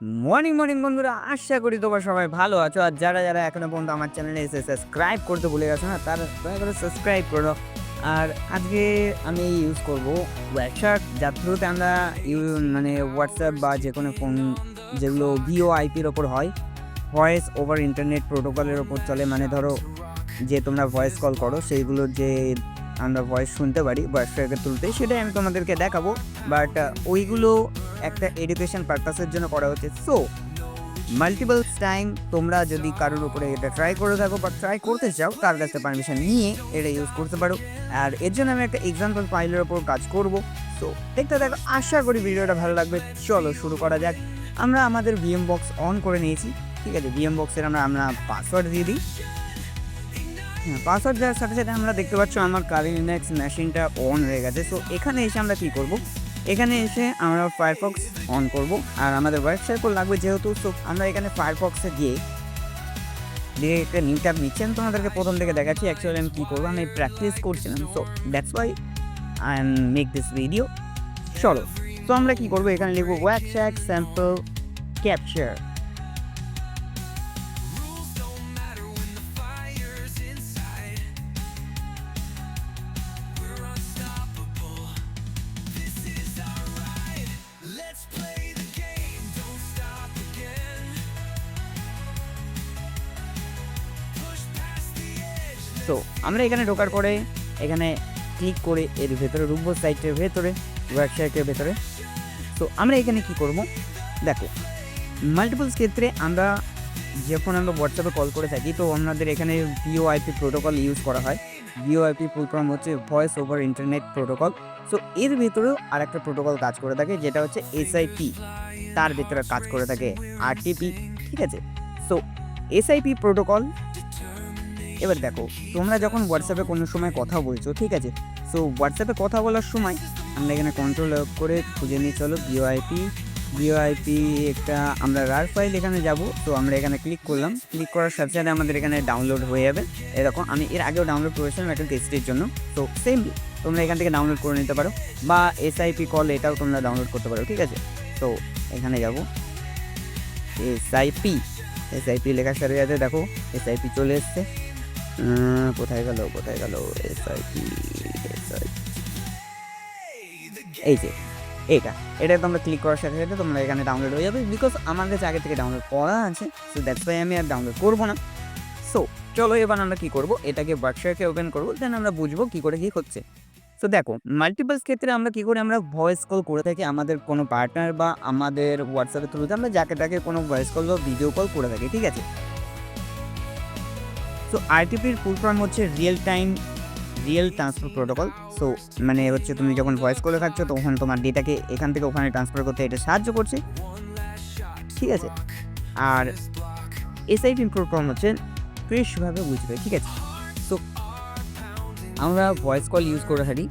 Morning বন্ধুরা, আশা করি তোমরা সবাই ভালো আছো। আর যারা যারা এখনো পর্যন্ত আমার চ্যানেলে এসে সাবস্ক্রাইব করতে ভুলে গেছো না, তারা দয়া করে সাবস্ক্রাইব করো। আর আজকে আমি ইউজ করব ওয়ারশার্ক, যার থ্রুতে আমরা মানে হোয়াটসঅ্যাপ বা যে কোনো ফোন যেগুলো ভিওআইপির ওপর হয়, ভয়েস ওভার ইন্টারনেট প্রোটোকলের ওপর চলে, মানে ধরো যে তোমরা ভয়েস কল করো সেইগুলোর যে আমরা ভয়েস শুনতে পারি ওয়ারশার্কের থ্রুতে, সেটাই আমি তোমাদেরকে দেখাবো। বাট ওইগুলো একটা এডুকেশন পারপাসের জন্য করা হচ্ছে। সো মাল্টিপলস টাইম তোমরা যদি কারোর উপরে এটা ট্রাই করে থাকো বা ট্রাই করতে চাও, তার কাছে পারমিশন নিয়ে এটা ইউজ করতে পারো। আর এর জন্য আমি একটা এক্সাম্পল ফাইলের ওপর কাজ করব। সো দেখতে দেখো, আশা করি ভিডিওটা ভালো লাগবে। চলো শুরু করা যাক। আমরা আমাদের ভিএম বক্স অন করে নিয়েছি, ঠিক আছে। ভিএম বক্সের আমরা পাসওয়ার্ড দিয়ে দিই। হ্যাঁ, পাসওয়ার্ড দেওয়ার সাথে সাথে আমরা দেখতে পাচ্ছ আমার লিনাক্স মেশিনটা অন হয়ে গেছে। সো এখানে এসে আমরা কী করব, এখানে এসে আমরা ফায়ারফক্স অন করব। আর আমাদের ওয়েবসাইট লাগবে যেহেতু, সো আমরা এখানে ফায়ারফক্সে গিয়ে একটা নিউ ট্যাব নিচ্ছি। আমি তোমাদেরকে প্রথম থেকে দেখাচ্ছি অ্যাকচুয়ালি আমি কী করবো। আমি প্র্যাকটিস করছিলাম, so that's why I am make this video. চলো, তো আমরা কী করবো, এখানে লিখবো ওয়ারশার্ক স্যাম্পল ক্যাপচার। তো আমরা এখানে ঢোকার পরে এখানে ক্লিক করে এর ভেতরে রুম্ব সাইটের ভেতরে, ওয়েবসাইটের ভেতরে। তো আমরা এখানে কি করব, দেখো মাল্টিপলস ক্ষেত্রে আমরা যখন আমরা হোয়াটসঅ্যাপে কল করে থাকি, তো আমাদের এখানে ভিওআইপি প্রোটোকল ইউজ করা হয়। ভিওআইপি ফুল ফর্ম হচ্ছে voice over internet protocol. So এর ভেতরেও আর একটা প্রোটোকল কাজ করে থাকে, যেটা হচ্ছে এসআইপি। তার ভেতরে কাজ করে থাকে আরটিপি, ঠিক আছে। সো এসআইপি প্রোটোকল, এবার দেখো তোমরা যখন হোয়াটসঅ্যাপে কোনো সময় কথা বলছো, ঠিক আছে। সো হোয়াটসঅ্যাপে কথা বলার সময় আমরা এখানে কন্ট্রোল করে খুঁজে নিই। চলো ভিওআইপি একটা আমরা রার ফাইল এখানে যাব। তো আমরা এখানে ক্লিক করলাম, ক্লিক করার সাথে সাথে আমাদের এখানে ডাউনলোড হয়ে যাবে। এরকম আমি এর আগেও ডাউনলোড করেছিলাম একটা টেস্টের জন্য। তো সেম তোমরা এখান থেকে ডাউনলোড করে নিতে পারো, বা এসআইপি কল এটাও তোমরা ডাউনলোড করতে পারো, ঠিক আছে। তো এখানে যাব এসআইপি লেখার সাথে সাথে দেখো এসআইপি চলে এসছে। কোথায় গেল এসআইপি, এই যে এটা তোমরা ক্লিক করার সাথে সাথে তোমরা এখানে ডাউনলোড হয়ে যাবে, বিকজ আমার কাছে আগে থেকে ডাউনলোড করা আছে। সো দ্যাটস ওয়াই আমি আর ডাউনলোড করবো না। সো চলো এবার আমরা কী করবো, এটাকে ওয়ারশার্কে ওপেন করবো, দেন আমরা বুঝবো কী করে কী হচ্ছে। তো দেখো মাল্টিপলস ক্ষেত্রে আমরা কী করে আমরা ভয়েস কল করে থাকি আমাদের কোনো পার্টনার বা আমাদের হোয়াটসঅ্যাপের থ্রুতে আমরা যাকে তাকে কোনো ভয়েস কল বা ভিডিও কল করে থাকি, ঠিক আছে। সো আরটিপির ফুল ফর্ম হচ্ছে রিয়েল ট্রান্সফার প্রোটোকল। সো মানে হচ্ছে তুমি যখন ভয়েস কলে থাকছো তখন তোমার ডেটাকে এখান থেকে ওখানে ট্রান্সফার করতে এটা সাহায্য করছে, ঠিক আছে। আর এসআইপি ফুল ফর্ম হচ্ছে ফ্রেশভাবে বুঝবে, ঠিক আছে। সো আমরা ভয়েস কল ইউজ করে থাকি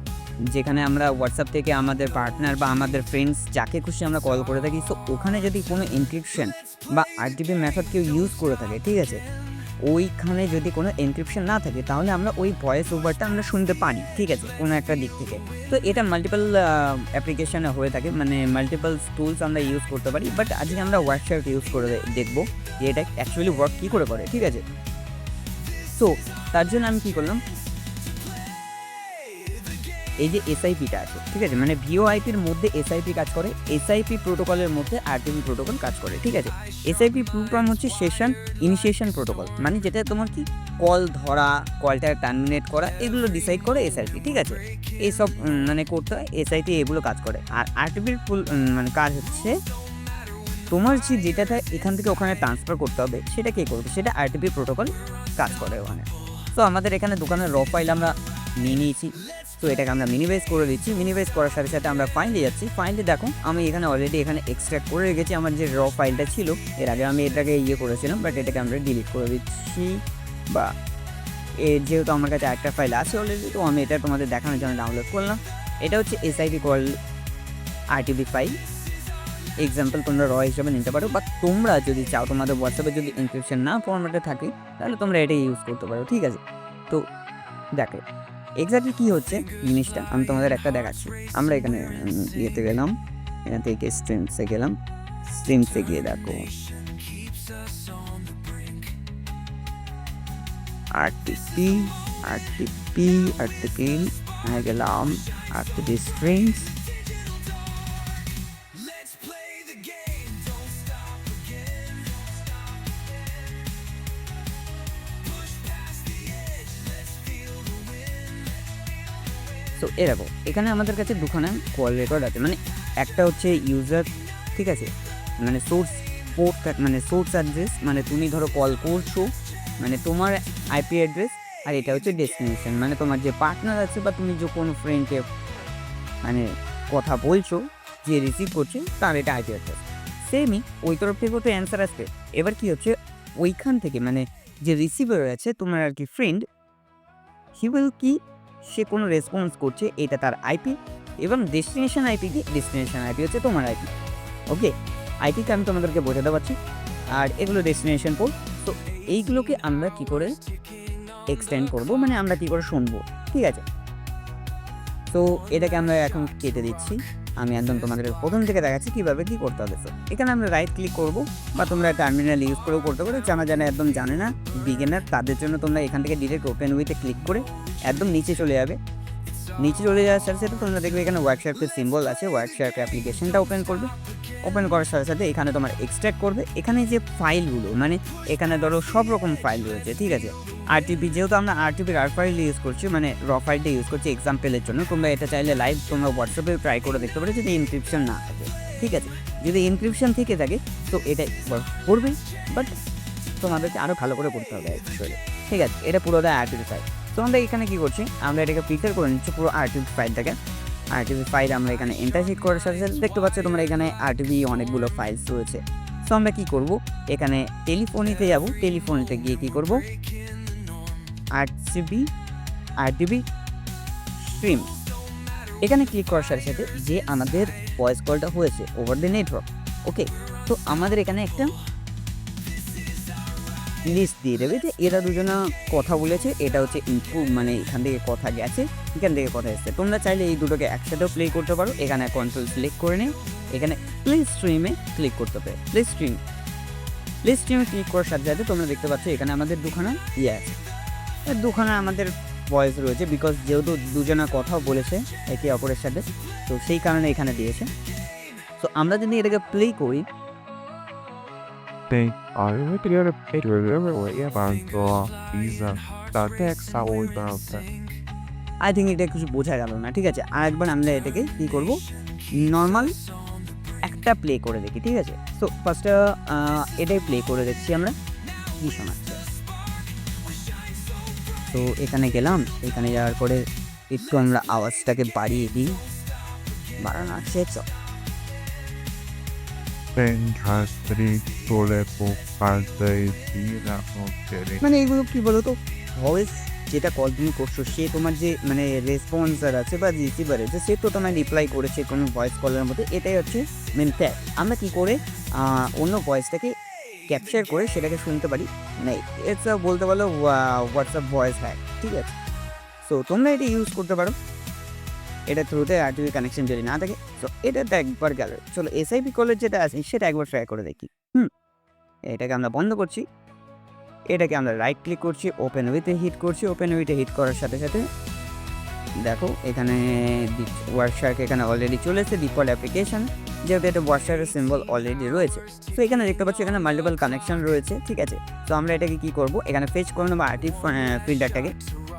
যেখানে আমরা হোয়াটসঅ্যাপ থেকে আমাদের পার্টনার বা আমাদের ফ্রেন্ডস যাকে খুশি আমরা কল করে থাকি। সো ওখানে যদি কোনো এনক্রিপশন বা আরটিপি মেথড কেউ ইউজ করে থাকে, ঠিক আছে, ওইখানে যদি কোনো এনক্রিপশন না থাকে তাহলে আমরা ওই ভয়েস ওভারটা আমরা শুনতে পারি, ঠিক আছে, কোনো একটা দিক থেকে। তো এটা মাল্টিপল অ্যাপ্লিকেশানে হয়ে থাকে, মানে মাল্টিপল টুলস আমরা ইউজ করতে পারি। বাট আজকে আমরা ওয়ারশার্ক ইউজ করে দেখবো যে এটা অ্যাকচুয়ালি ওয়ার্ক কী করে, ঠিক আছে। সো তার জন্য আমি কী করলাম, এই যে এসআইপিটা আছে, ঠিক আছে, মানে ভিওআইপির মধ্যে এসআইপি কাজ করে, এসআইপি প্রোটোকলের মধ্যে আরটিপি প্রোটোকল কাজ করে, ঠিক আছে। এসআইপি প্রোগ্রাম হচ্ছে সেশন ইনিশিয়েশন প্রোটোকল, মানে যেটা তোমার কি কল ধরা, কলটা টার্মিনেট করা, এগুলো ডিসাইড করে এসআইপি, ঠিক আছে। এইসব মানে করতে হয় এসআইপি, এগুলো কাজ করে। আর আরটিপির মানে কাজ হচ্ছে তোমার যে ডেটাটা এখান থেকে ওখানে ট্রান্সফার করতে হবে সেটা কে করবে, সেটা আরটিপি প্রোটোকল কাজ করে ওখানে। তো আমাদের এখানে দোকানের র ফাইল আমরা নিয়ে নিয়েছি। তো এটাকে আমরা মিনিমাইজ করে দিচ্ছি। মিনিমাইজ করার সাথে সাথে আমরা ফাইলে যাচ্ছি। ফাইলে দেখো আমি এখানে অলরেডি এখানে এক্সট্র্যাক্ট করে রেখেছি আমার যে র ফাইলটা ছিল। এর আগে আমি এটাকে করেছিলাম, বাট এটাকে আমরা ডিলিট করে দিচ্ছি। বা যেহেতু আমার কাছে একটা ফাইল আছে অলরেডি, তো আমি এটা তোমাদের দেখানোর জন্য ডাউনলোড করলাম। এটা হচ্ছে SIP call RTP file. Example তোমরা র হিসাবে নিতে পারো, বা তোমরা যদি চাও তোমাদের হোয়াটসঅ্যাপে যদি এনক্রিপশন না ফরম্যাটে থাকে তাহলে তোমরা এটাই ইউজ করতে পারো, ঠিক আছে। তো দেখো এক্স্যাক্টলি কী হচ্ছে জিনিসটা আমি তোমাদের একটা দেখাচ্ছি। আমরা এখানে ইয়েতে গেলাম, এখান থেকে স্ট্রিমসে গেলাম। স্ট্রিমসে গিয়ে দেখো আরটিপি আরটিপি আরটিপি গেলাম আরটিপি স্ট্রিমস। তো এরকম এখানে আমাদের কাছে দুখানা কল রেকর্ড আছে, মানে একটা হচ্ছে ইউজার, ঠিক আছে, মানে সোর্স পোর্ট, মানে সোর্স অ্যাড্রেস, মানে তুমি ধরো কল করছো মানে তোমার আইপি অ্যাড্রেস, আর এটা হচ্ছে ডেস্টিনেশন, মানে তোমার যে পার্টনার আছে বা তুমি যে কোনো ফ্রেন্ডকে মানে কথা বলছো যে রিসিভ করছে তার এটা আইপি অ্যাড্রেস। সেমই ওই তরফ থেকেও তো অ্যান্সার আসবে। এবার কি হচ্ছে ওইখান থেকে মানে যে রিসিভার আছে তোমার আর কি ফ্রেন্ড, হি উইল কি সে কোনো রেসপন্স করছে এটা তার আইপি, এবং ডেস্টিনেশন আইপি কি ডেস্টিনেশন আইপি হচ্ছে তোমার আইপি। ওকে, আইপিকে আমি তোমাদেরকে বোঝাতে পারছি, আর এগুলো ডেস্টিনেশন পোর্ট। তো এইগুলোকে আমরা কি করে এক্সটেন্ড করব, মানে আমরা কি করে শুনবো, ঠিক আছে। তো এটাকে আমরা এখন কেটে দিচ্ছি, আমি একদম তোমাদের প্রথম থেকে দেখাচ্ছি কীভাবে কী করতে হবে। তো এখানে আমরা রাইট ক্লিক করব, বা তোমরা টার্মিনাল ইউজ করেও করতে পারো, যারা একদম জানে না বিগিনার তাদের জন্য তোমরা এখান থেকে ডিরেক্ট ওপেন উইথে ক্লিক করে একদম নিচে চলে যাবে। নিচে চলে যাওয়ার সাথে সাথে তোমরা দেখবে এখানে ওয়াইরশার্কের সিম্বল আছে, ওয়াইরশার্ক অ্যাপ্লিকেশনটা ওপেন করবে। ওপেন করার সাথে সাথে এখানে তোমার এক্সট্র্যাক্ট করবে, এখানে যে ফাইলগুলো মানে এখানে ধরো সব রকম ফাইল রয়েছে, ঠিক আছে। আরটিপি যেহেতু আমরা আরটিপির আর ফাইল ইউজ করছি, মানে র ফাইলটা ইউজ করছি এক্সাম্পলের জন্য, তোমরা এটা চাইলে লাইভ তোমরা হোয়াটসঅ্যাপে ট্রাই করে দেখতে পারো যদি ইনক্রিপশন না থাকে, ঠিক আছে। যদি ইনক্রিপশন থেকে থাকে তো এটা করবে, বাট তোমাদেরকে আরও ভালো করে করতে হবে অ্যাকচুয়ালি, ঠিক আছে। এটা পুরোটা আরটিপি ফাইল। তো আমরা এখানে কী করছি, আমরা এটাকে প্রিপেয়ার করে নিচ্ছি পুরো আরটিপি ফাইলটাকে। আরটিপি ফাইল আমরা এখানে এন্টারশিট করার সাথে সাথে দেখতে পাচ্ছি তোমরা এখানে আরটিপি অনেকগুলো ফাইলস রয়েছে। সো আমরা কী করব, এখানে টেলিফোনিতে যাব, টেলিফোনিতে গিয়ে কী করব, আরটিপি স্ট্রিম এখানে ক্লিক করার সাথে সাথে যে আমাদের ভয়েস কলটা হয়েছে ওভার দ্য নেটওয়ার্ক, ওকে। তো আমাদের এখানে একটা লিস্ট দিয়ে দেবে যে এরা দুজনা কথা বলেছে, এটা হচ্ছে ইনপুট, মানে এখান থেকে কথা গেছে, এখান থেকে কথা এসছে। তোমরা চাইলে এই দুটোকে একসাথেও প্লে করতে পারো। এখানে কন্ট্রোল সিলেক্ট করে নিয়ে এখানে প্লে স্ট্রিমে ক্লিক করতে পারে। প্লে স্ট্রিমে ক্লিক করার সাথে সাথে তোমরা দেখতে পাচ্ছ এখানে আমাদের দুখানা আছে, দুখানা আমাদের ভয়েস রয়েছে, বিকজ যেহেতু দুজনা কথা বলেছে একে অপরের সাথে, তো সেই কারণে এখানে দিয়েছে। তো আমরা যদি এটাকে প্লে করি, আই থিঙ্ক এটা কিছু বোঝা গেল না, ঠিক আছে। আর একবার আমরা এটাকে কী করবো, নর্মাল একটা প্লে করে দেখি, ঠিক আছে। তো ফার্স্টটা এটাই প্লে করে দেখছি আমরা কী শোনাচ্ছে। তো এখানে গেলাম, এখানে যাওয়ার পরে একটু আমরা আওয়াজটাকে বাড়িয়ে দিই, বাড়ানো আছে মানে এগুলো কী বলো তো, ভয়েস যেটা কল তুমি করছো সে তোমার যে মানে রেসপন্সার আছে বা রিসিভার আছে সে তো তোমার রিপ্লাই করেছে কোনো ভয়েস কলের মধ্যে, এটাই হচ্ছে মেন ফ্যাক্ট। আমরা কী করে অন্য ভয়েসটাকে ক্যাপচার করে সেটাকে শুনতে পারি, মানে এটা বলতে পারো হোয়াটসঅ্যাপ ভয়েস হ্যাক, ঠিক আছে। সো তোমরা এটা ইউজ করতে পারো এটা থ্রুতে আরটিপি কানেকশন যদি না থাকে। তো এটা তো একবার গেল, চলো এসআইপি কলের যেটা আছে সেটা একবার ট্রাই করে দেখি। এটাকে আমরা বন্ধ করছি, এটাকে আমরা রাইট ক্লিক করছি, ওপেন উইথে হিট করছি। ওপেন উইথে হিট করার সাথে সাথে দেখো এখানে ওয়ারশার্ক এখানে অলরেডি চলে এসেছে ডিফল্ট অ্যাপ্লিকেশন, যেহেতু এটা ওয়ারশার্কের সিম্বল অলরেডি রয়েছে। তো এখানে দেখতে পাচ্ছি এখানে মাল্টিপল কানেকশন রয়েছে, ঠিক আছে। তো আমরা এটাকে কী করবো, এখানে ফেচ করে নেবো আরটিপি ফিল্টারটাকে,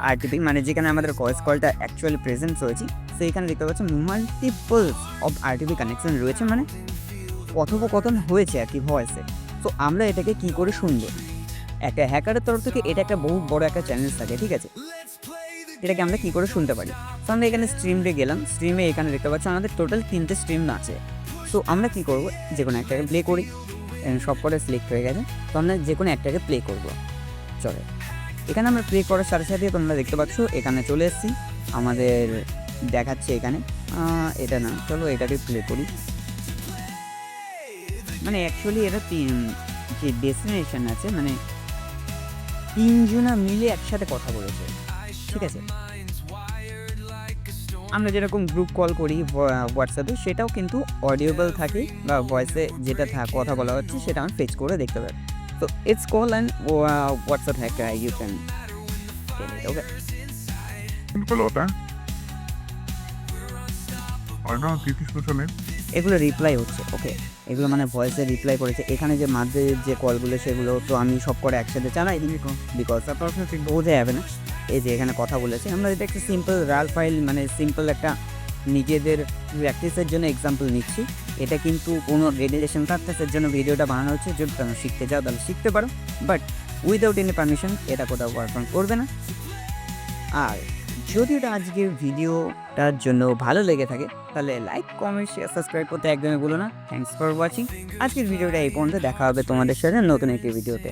আরটিপি মানে যেখানে আমাদের ভয়েস কলটা অ্যাকচুয়ালি প্রেজেন্স হয়েছে। তো এখানে দেখতে পাচ্ছি মাল্টিপলস অফ আরটিপি কানেকশন রয়েছে, মানে কথোপকথন হয়েছে আর কি ভয়েসে। তো আমরা এটাকে কী করে শুনবো, একটা হ্যাকারের তরফ থেকে এটা একটা বহু বড় একটা চ্যানেল থাকে, ঠিক আছে। এটাকে আমরা কী করে শুনতে পারি, তো আমরা এখানে স্ট্রিমে গেলাম, স্ট্রিমে এখানে দেখতে পাচ্ছি আমাদের টোটাল 3টে স্ট্রিম আছে। সো আমরা কী করবো, যে কোনো একটাকে প্লে করি, সব করে সিলেক্ট হয়ে গেছে। তো আমরা যে কোনো একটাকে প্লে করবো, চলে এখানে আমরা প্লে করার সাথে সাথে তোমরা দেখতে পাচ্ছ এখানে চলে এসেছি, আমাদের দেখাচ্ছে এখানে এটা না, চলো এটাকে প্লে করি। মানে অ্যাকচুয়ালি এটা যে ডেস্টিনেশন আছে মানে 3জনা মিলে একসাথে কথা বলেছে, ঠিক আছে। আমরা যেরকম গ্রুপ কল করি হোয়াটসঅ্যাপে, সেটাও কিন্তু অডিওবল থাকে বা ভয়েসে যেটা কথা বলা হচ্ছে সেটা আমি ফেচ করে দেখতে পারি। তো it's call and WhatsApp hack, you can okay. Simple होता है और ना किसी सोशल এগুলো রিপ্লাই হচ্ছে, ওকে। এগুলো মানে ভয়েসে রিপ্লাই করেছে। এখানে যে মাঝে যে কলগুলো সেগুলো তো আমি সব করে একসাথে চালাই দিই, বিকজ আপনার ঠিক বোঝা যাবে না। এই যে এখানে কথা বলেছে, আমরা এটা একটা সিম্পল রাল ফাইল, মানে সিম্পল একটা নিজেদের প্র্যাকটিসের জন্য এক্সাম্পল নিচ্ছি। এটা কিন্তু কোনো রেডিয়েশন পারপাসের জন্য ভিডিওটা বানানো হচ্ছে। যদি তোমরা শিখতে চাও তাহলে শিখতে পারো, বাট উইদাউট এনি পারমিশন এটা কোথাও পারফর্ম করবে না। আর যদি এটা আজকের ভিডিওটার জন্য ভালো লেগে থাকে তাহলে লাইক, কমেন্ট, শেয়ার, সাবস্ক্রাইব করতে একদমই ভুলো না। Thanks for watching. আজকের ভিডিওটা এই পর্যন্ত। দেখা হবে তোমাদের সাথে নতুন একটি ভিডিওতে।